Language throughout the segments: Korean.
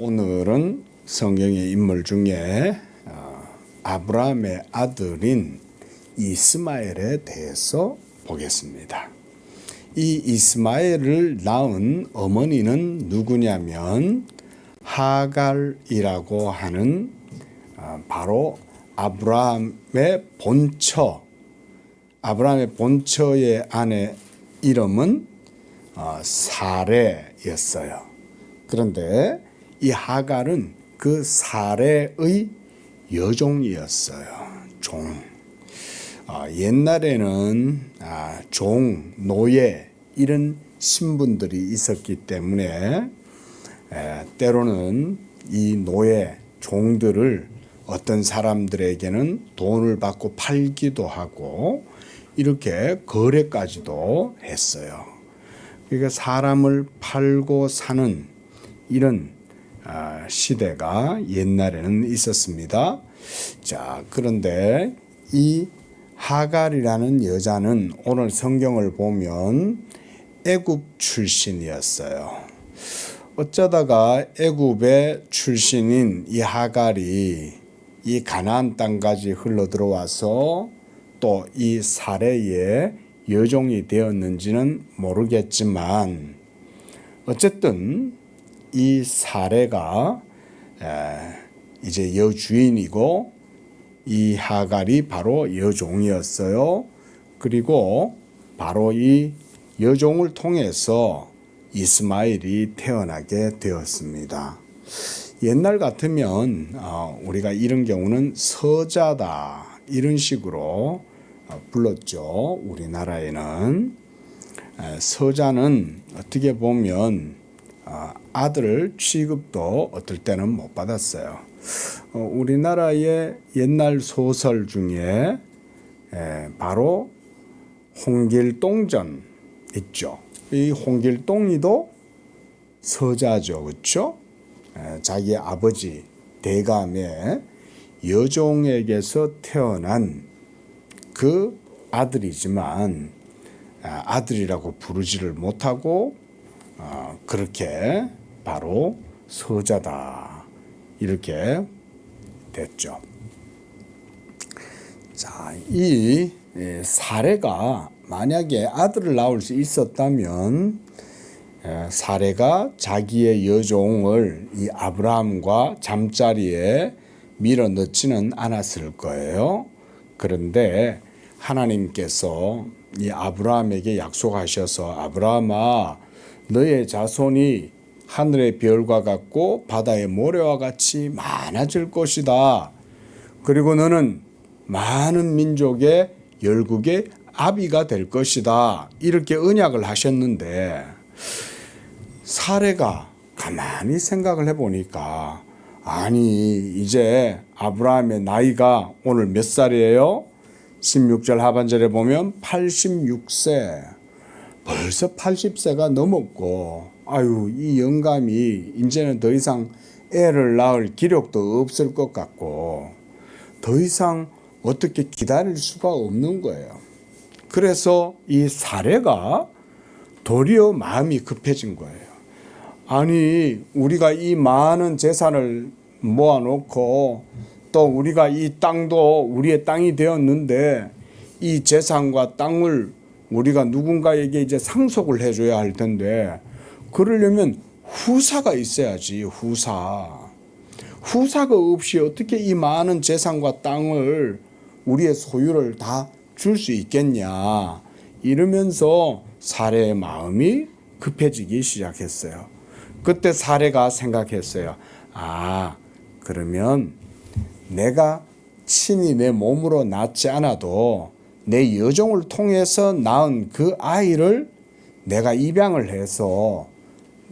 오늘은 성경의 인물 중에 아브라함의 아들인 이스마엘에 대해서 보겠습니다. 이 이스마엘을 낳은 어머니는 누구냐면 하갈이라고 하는 바로 아브라함의 본처의 아내 이름은 사레였어요. 그런데 이 하갈은 그 사레의 여종이었어요. 종. 옛날에는 종, 노예 이런 신분들이 있었기 때문에 때로는 이 노예, 종들을 어떤 사람들에게는 돈을 받고 팔기도 하고 이렇게 거래까지도 했어요. 그러니까 사람을 팔고 사는 이런 시대가 옛날에는 있었습니다. 자, 그런데 이 하갈이라는 여자는 오늘 성경을 보면 애굽 출신이었어요. 어쩌다가 애굽의 출신인 이 하갈이 이 가나안 땅까지 흘러 들어와서 또 이 사레의 여종이 되었는지는 모르겠지만 어쨌든 이 사레가 이제 여주인이고 이 하갈이 바로 여종이었어요. 그리고 바로 이 여종을 통해서 이스마엘이 태어나게 되었습니다. 옛날 같으면 우리가 이런 경우는 서자다 이런 식으로 불렀죠. 우리나라에는 서자는 어떻게 보면 아들 취급도 어떨 때는 못 받았어요. 우리나라의 옛날 소설 중에 바로 홍길동전 있죠. 이 홍길동이도 서자죠, 그렇죠? 자기 아버지 대감의 여종에게서 태어난 그 아들이지만 아들이라고 부르지를 못하고 그렇게 바로 서자다 이렇게 됐죠. 자, 이 사레가 만약에 아들을 낳을 수 있었다면 사레가 자기의 여종을 이 아브라함과 잠자리에 밀어넣지는 않았을 거예요. 그런데 하나님께서 이 아브라함에게 약속하셔서 아브라함아 너의 자손이 하늘의 별과 같고 바다의 모래와 같이 많아질 것이다. 그리고 너는 많은 민족의 열국의 아비가 될 것이다. 이렇게 언약을 하셨는데 사레가 가만히 생각을 해보니까 아니 이제 아브라함의 나이가 오늘 몇 살이에요? 16절 하반절에 보면 86세. 벌써 80세가 넘었고 아유 이 영감이 이제는 더 이상 애를 낳을 기력도 없을 것 같고 더 이상 어떻게 기다릴 수가 없는 거예요. 그래서 이 사레가 도리어 마음이 급해진 거예요. 아니 우리가 이 많은 재산을 모아놓고 또 우리가 이 땅도 우리의 땅이 되었는데 이 재산과 땅을 우리가 누군가에게 이제 상속을 해줘야 할 텐데 그러려면 후사가 있어야지. 후사가 없이 어떻게 이 많은 재산과 땅을 우리의 소유를 다 줄 수 있겠냐 이러면서 사레의 마음이 급해지기 시작했어요. 그때 사레가 생각했어요. 그러면 내가 친히 내 몸으로 낳지 않아도 내 여종을 통해서 낳은 그 아이를 내가 입양을 해서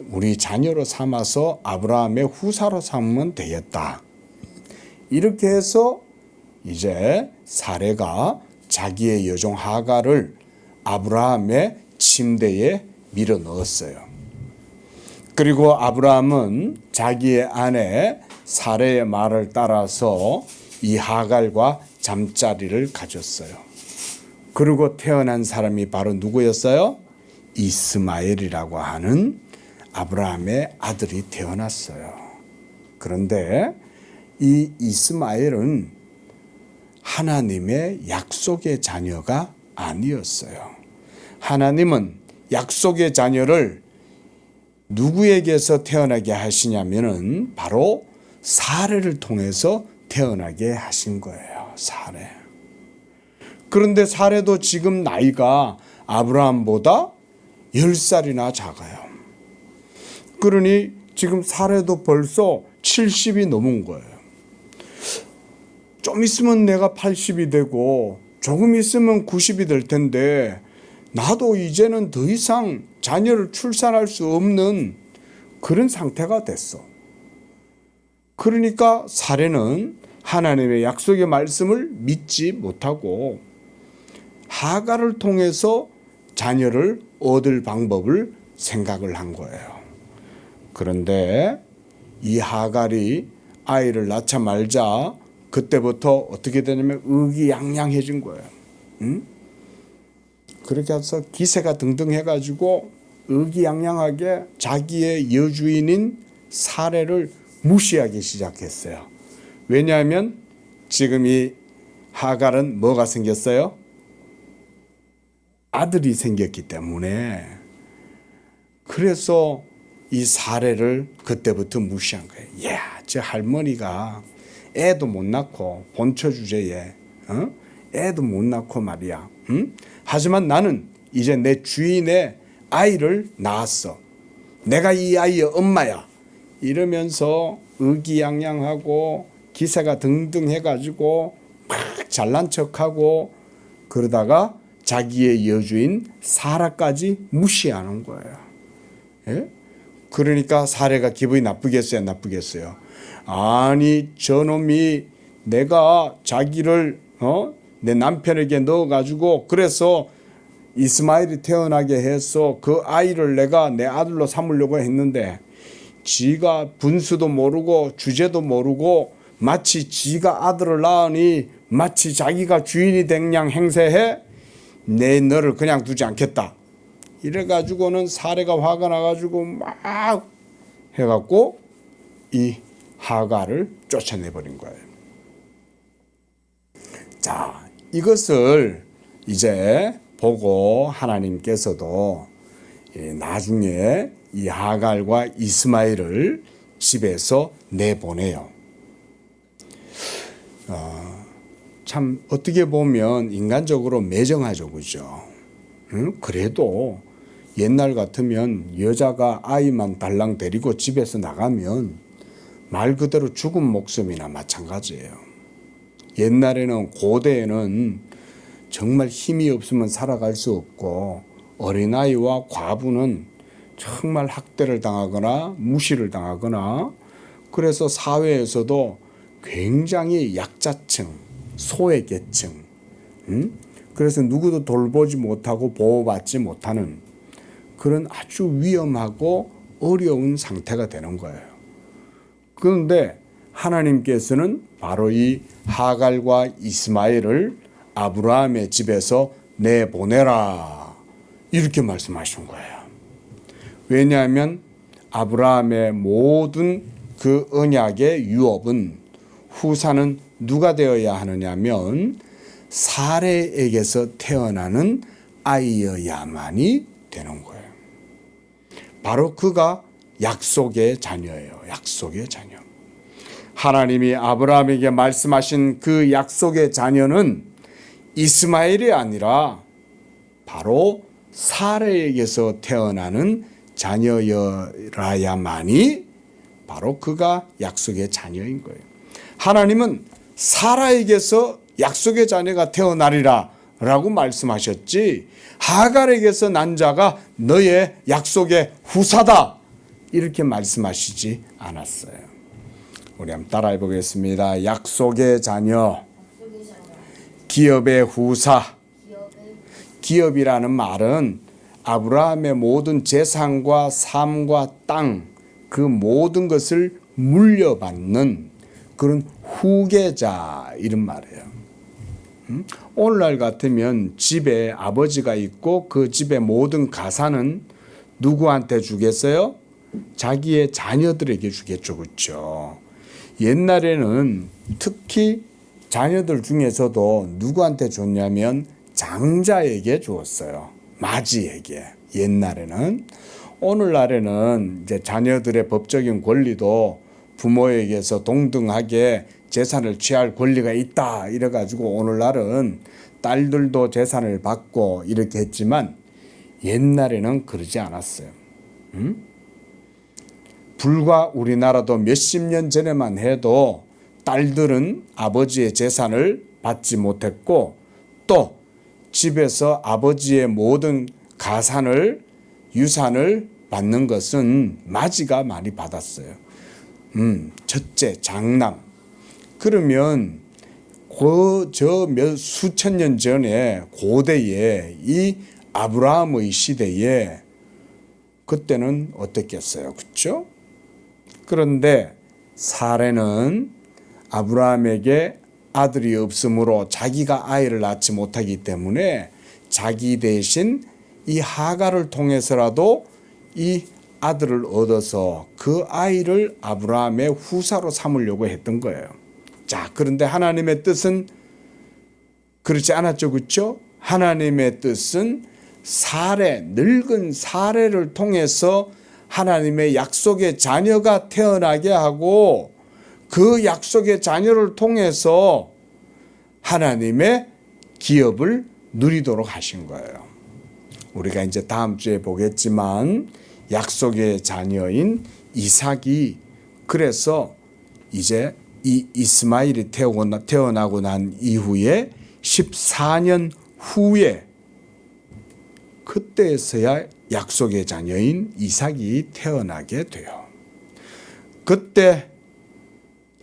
우리 자녀로 삼아서 아브라함의 후사로 삼으면 되겠다. 이렇게 해서 이제 사레가 자기의 여종 하갈을 아브라함의 침대에 밀어 넣었어요. 그리고 아브라함은 자기의 아내 사레의 말을 따라서 이 하갈과 잠자리를 가졌어요. 그리고 태어난 사람이 바로 누구였어요? 이스마엘이라고 하는 아브라함의 아들이 태어났어요. 그런데 이 이스마엘은 하나님의 약속의 자녀가 아니었어요. 하나님은 약속의 자녀를 누구에게서 태어나게 하시냐면은 바로 사레를 통해서 태어나게 하신 거예요. 사레. 그런데 사레도 지금 나이가 아브라함보다 10살이나 작아요. 그러니 지금 사레도 벌써 70이 넘은 거예요. 좀 있으면 내가 80이 되고 조금 있으면 90이 될 텐데 나도 이제는 더 이상 자녀를 출산할 수 없는 그런 상태가 됐어. 그러니까 사레는 하나님의 약속의 말씀을 믿지 못하고 하갈을 통해서 자녀를 얻을 방법을 생각을 한 거예요. 그런데 이 하갈이 아이를 낳자마자 그때부터 어떻게 되냐면 의기양양해진 거예요. 그렇게 해서 기세가 등등해가지고 의기양양하게 자기의 여주인인 사레를 무시하기 시작했어요. 왜냐하면 지금 이 하갈은 뭐가 생겼어요? 아들이 생겼기 때문에. 그래서 이 사레를 그때부터 무시한 거예요. 야, 저 할머니가 애도 못 낳고 본처 주제에 애도 못 낳고 말이야. 하지만 나는 이제 내 주인의 아이를 낳았어. 내가 이 아이의 엄마야. 이러면서 의기양양하고 기세가 등등해가지고 막 잘난 척하고 그러다가 자기의 여주인 사라까지 무시하는 거예요. 예? 그러니까 사레가 기분이 나쁘겠어요? 나쁘겠어요? 아니 저놈이 내가 자기를 내 남편에게 넣어가지고 그래서 이스마엘이 태어나게 해서 그 아이를 내가 내 아들로 삼으려고 했는데 지가 분수도 모르고 주제도 모르고 마치 지가 아들을 낳으니 마치 자기가 주인이 된 양 행세해 내 너를 그냥 두지 않겠다. 이래가지고는 사레가 화가 나가지고 막 해갖고 이 하갈을 쫓아내버린 거예요. 자, 이것을 이제 보고 하나님께서도 나중에 이 하갈과 이스마엘을 집에서 내보내요. 참 어떻게 보면 인간적으로 매정하죠, 그죠? 그래도 옛날 같으면 여자가 아이만 달랑 데리고 집에서 나가면 말 그대로 죽은 목숨이나 마찬가지예요. 옛날에는 고대에는 정말 힘이 없으면 살아갈 수 없고 어린아이와 과부는 정말 학대를 당하거나 무시를 당하거나 그래서 사회에서도 굉장히 약자층, 소외계층, 그래서 누구도 돌보지 못하고 보호받지 못하는 그런 아주 위험하고 어려운 상태가 되는 거예요. 그런데 하나님께서는 바로 이 하갈과 이스마엘을 아브라함의 집에서 내보내라 이렇게 말씀하신 거예요. 왜냐하면 아브라함의 모든 그 언약의 유업은 후사는 누가 되어야 하느냐면 사레에게서 태어나는 아이여야만이 되는 거예요. 바로 그가 약속의 자녀예요. 약속의 자녀. 하나님이 아브라함에게 말씀하신 그 약속의 자녀는 이스마엘이 아니라 바로 사레에게서 태어나는 자녀여야만이 바로 그가 약속의 자녀인 거예요. 하나님은 사라에게서 약속의 자녀가 태어나리라 라고 말씀하셨지 하갈에게서 난 자가 너의 약속의 후사다 이렇게 말씀하시지 않았어요. 우리 한번 따라해 보겠습니다. 약속의 자녀, 기업의 후사. 기업이라는 말은 아브라함의 모든 재산과 삶과 땅, 그 모든 것을 물려받는 그런 후계자 이런 말이에요. 오늘날 같으면 집에 아버지가 있고 그 집의 모든 가산은 누구한테 주겠어요? 자기의 자녀들에게 주겠죠. 그렇죠? 옛날에는 특히 자녀들 중에서도 누구한테 줬냐면 장자에게 주었어요. 맞이에게. 옛날에는. 오늘날에는 이제 자녀들의 법적인 권리도 부모에게서 동등하게 재산을 취할 권리가 있다 이래가지고 오늘날은 딸들도 재산을 받고 이렇게 했지만 옛날에는 그러지 않았어요. 불과 우리나라도 몇십 년 전에만 해도 딸들은 아버지의 재산을 받지 못했고 또 집에서 아버지의 모든 가산을 유산을 받는 것은 맞이가 많이 받았어요. 첫째 장남. 그러면 수천 년 전에 고대에 이 아브라함의 시대에 그때는 어땠겠어요, 그렇죠? 그런데 사레는 아브라함에게 아들이 없으므로 자기가 아이를 낳지 못하기 때문에 자기 대신 이 하갈을 통해서라도 이 아들을 얻어서 그 아이를 아브라함의 후사로 삼으려고 했던 거예요. 자, 그런데 하나님의 뜻은 그렇지 않았죠, 그렇죠? 하나님의 뜻은 늙은 사레를 통해서 하나님의 약속의 자녀가 태어나게 하고 그 약속의 자녀를 통해서 하나님의 기업을 누리도록 하신 거예요. 우리가 이제 다음 주에 보겠지만 약속의 자녀인 이삭이 그래서 이제 이 이스마엘이 태어나고 난 이후에 14년 후에 그때에서야 약속의 자녀인 이삭이 태어나게 돼요. 그때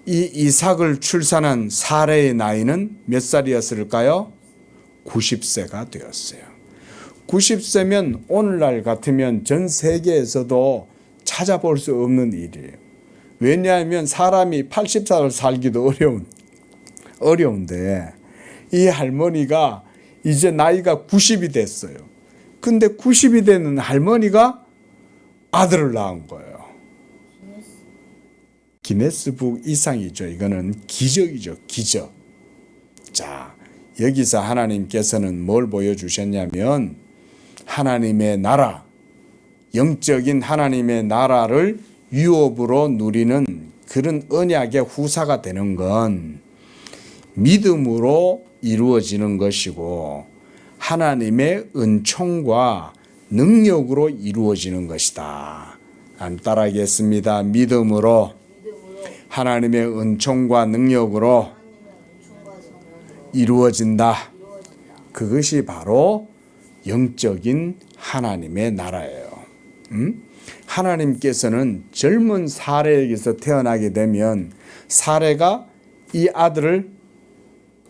이 이삭을 출산한 사레의 나이는 몇 살이었을까요? 90세가 되었어요. 90세면 오늘날 같으면 전 세계에서도 찾아볼 수 없는 일이에요. 왜냐하면 사람이 80살을 살기도 어려운데 이 할머니가 이제 나이가 90이 됐어요. 근데 90이 되는 할머니가 아들을 낳은 거예요. 기네스북 이상이죠. 이거는 기적이죠. 기적. 자, 여기서 하나님께서는 뭘 보여주셨냐면 하나님의 나라, 영적인 하나님의 나라를 유업으로 누리는 그런 언약의 후사가 되는 건 믿음으로 이루어지는 것이고 하나님의 은총과 능력으로 이루어지는 것이다. 안 따라하겠습니다. 믿음으로 하나님의 은총과 능력으로 이루어진다. 그것이 바로 영적인 하나님의 나라예요. 하나님께서는 젊은 사레에게서 태어나게 되면 사레가 이 아들을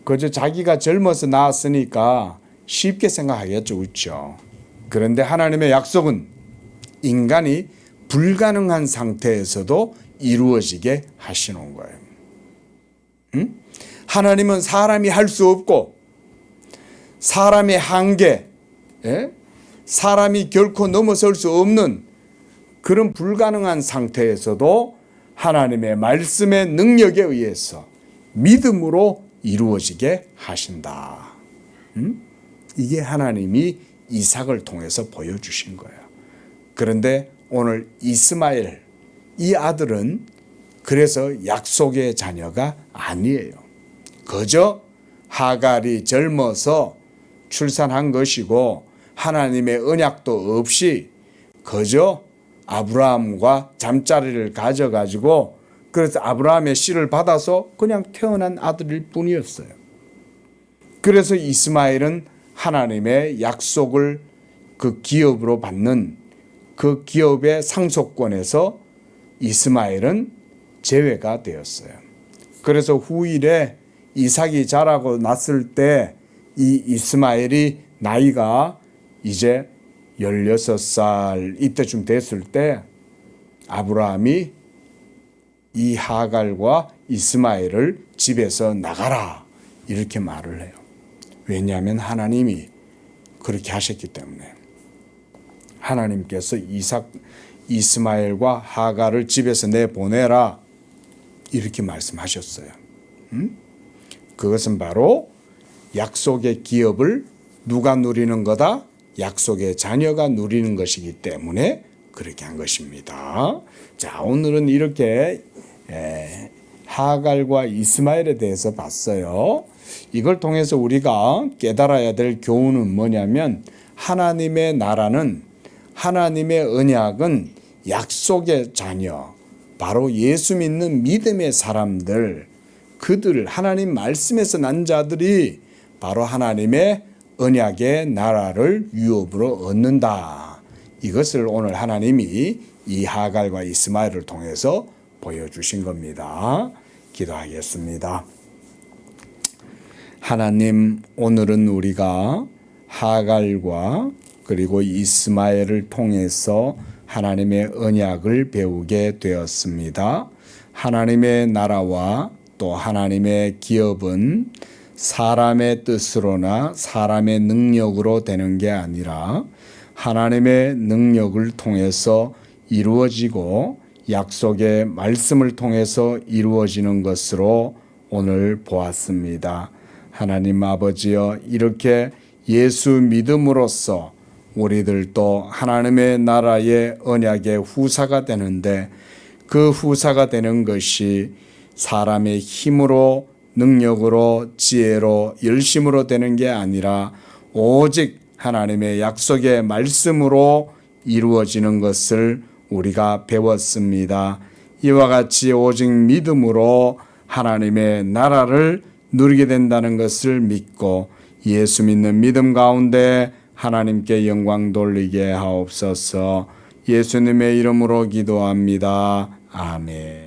그저 자기가 젊어서 낳았으니까 쉽게 생각하겠죠. 그렇죠? 그런데 하나님의 약속은 인간이 불가능한 상태에서도 이루어지게 하시는 거예요. 하나님은 사람이 할 수 없고 사람의 한계, 사람이 결코 넘어설 수 없는 그런 불가능한 상태에서도 하나님의 말씀의 능력에 의해서 믿음으로 이루어지게 하신다. 이게 하나님이 이삭을 통해서 보여주신 거예요. 그런데 오늘 이스마엘 이 아들은 그래서 약속의 자녀가 아니에요. 그저 하갈이 젊어서 출산한 것이고 하나님의 언약도 없이 그저 아브라함과 잠자리를 가져가지고 그래서 아브라함의 씨를 받아서 그냥 태어난 아들일 뿐이었어요. 그래서 이스마엘은 하나님의 약속을 그 기업으로 받는 그 기업의 상속권에서 이스마엘은 제외가 되었어요. 그래서 후일에 이삭이 자라고 났을 때 이 이스마엘이 나이가 이제 16살 이때쯤 됐을 때 아브라함이 이 하갈과 이스마엘을 집에서 나가라 이렇게 말을 해요. 왜냐하면 하나님이 그렇게 하셨기 때문에. 하나님께서 이스마엘과 하갈을 집에서 내보내라. 이렇게 말씀하셨어요. 그것은 바로 약속의 기업을 누가 누리는 거다? 약속의 자녀가 누리는 것이기 때문에 그렇게 한 것입니다. 자, 오늘은 이렇게 하갈과 이스마엘에 대해서 봤어요. 이걸 통해서 우리가 깨달아야 될 교훈은 뭐냐면 하나님의 나라는, 하나님의 언약은 약속의 자녀, 바로 예수 믿는 믿음의 사람들, 그들, 하나님 말씀에서 난 자들이 바로 하나님의 언약의 나라를 유업으로 얻는다. 이것을 오늘 하나님이 이 하갈과 이스마엘을 통해서 보여주신 겁니다. 기도하겠습니다. 하나님, 오늘은 우리가 하갈과 그리고 이스마엘을 통해서 하나님의 언약을 배우게 되었습니다. 하나님의 나라와 또 하나님의 기업은 사람의 뜻으로나 사람의 능력으로 되는 게 아니라 하나님의 능력을 통해서 이루어지고 약속의 말씀을 통해서 이루어지는 것으로 오늘 보았습니다. 하나님 아버지여, 이렇게 예수 믿음으로써 우리들도 하나님의 나라의 언약의 후사가 되는데, 그 후사가 되는 것이 사람의 힘으로, 능력으로, 지혜로, 열심으로 되는 게 아니라 오직 하나님의 약속의 말씀으로 이루어지는 것을 우리가 배웠습니다. 이와 같이 오직 믿음으로 하나님의 나라를 누리게 된다는 것을 믿고 예수 믿는 믿음 가운데 하나님께 영광 돌리게 하옵소서. 예수님의 이름으로 기도합니다. 아멘.